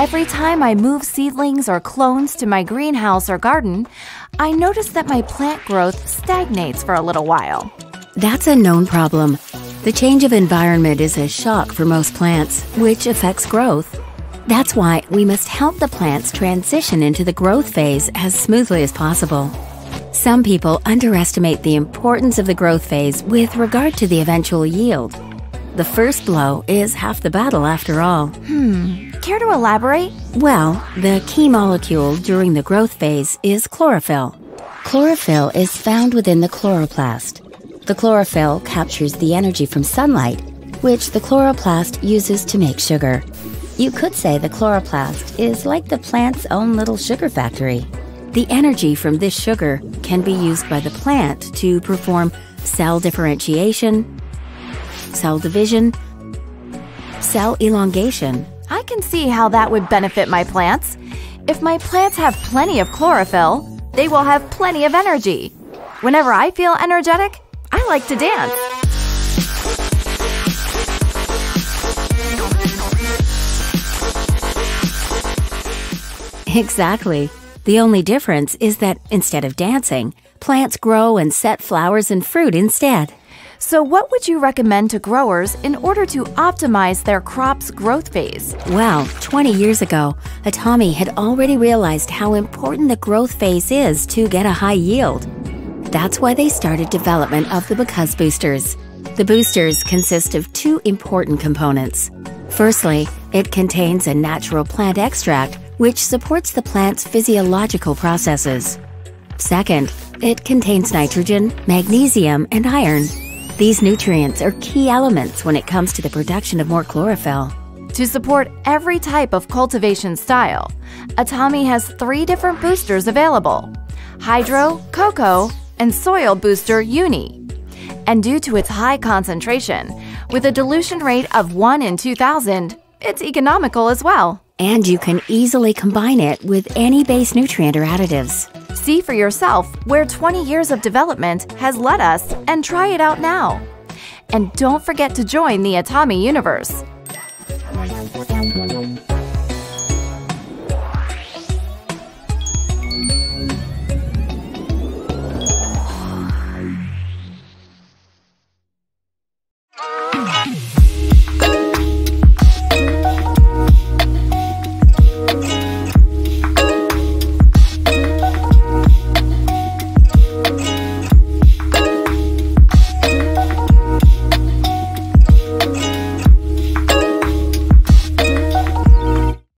Every time I move seedlings or clones to my greenhouse or garden, I notice that my plant growth stagnates for a little while. That's a known problem. The change of environment is a shock for most plants, which affects growth. That's why we must help the plants transition into the growth phase as smoothly as possible. Some people underestimate the importance of the growth phase with regard to the eventual yield. The first blow is half the battle after all. Care to elaborate? Well, the key molecule during the growth phase is chlorophyll. Chlorophyll is found within the chloroplast. The chlorophyll captures the energy from sunlight, which the chloroplast uses to make sugar. You could say the chloroplast is like the plant's own little sugar factory. The energy from this sugar can be used by the plant to perform cell differentiation, cell division, cell elongation. I can see how that would benefit my plants. If my plants have plenty of chlorophyll, they will have plenty of energy. Whenever I feel energetic, I like to dance. Exactly. The only difference is that instead of dancing, plants grow and set flowers and fruit instead. So what would you recommend to growers in order to optimize their crop's growth phase? Well, 20 years ago, ATAMI had already realized how important the growth phase is to get a high yield. That's why they started development of the Because boosters. The boosters consist of two important components. Firstly, it contains a natural plant extract which supports the plant's physiological processes. Second, it contains nitrogen, magnesium, and iron. These nutrients are key elements when it comes to the production of more chlorophyll. To support every type of cultivation style, ATAMI has 3 different boosters available: Hydro, Cocoa, and Soil Booster Uni. And due to its high concentration, with a dilution rate of 1 in 2,000, it's economical as well. And you can easily combine it with any base nutrient or additives. See for yourself where 20 years of development has led us and try it out now. And don't forget to join the ATAMI universe.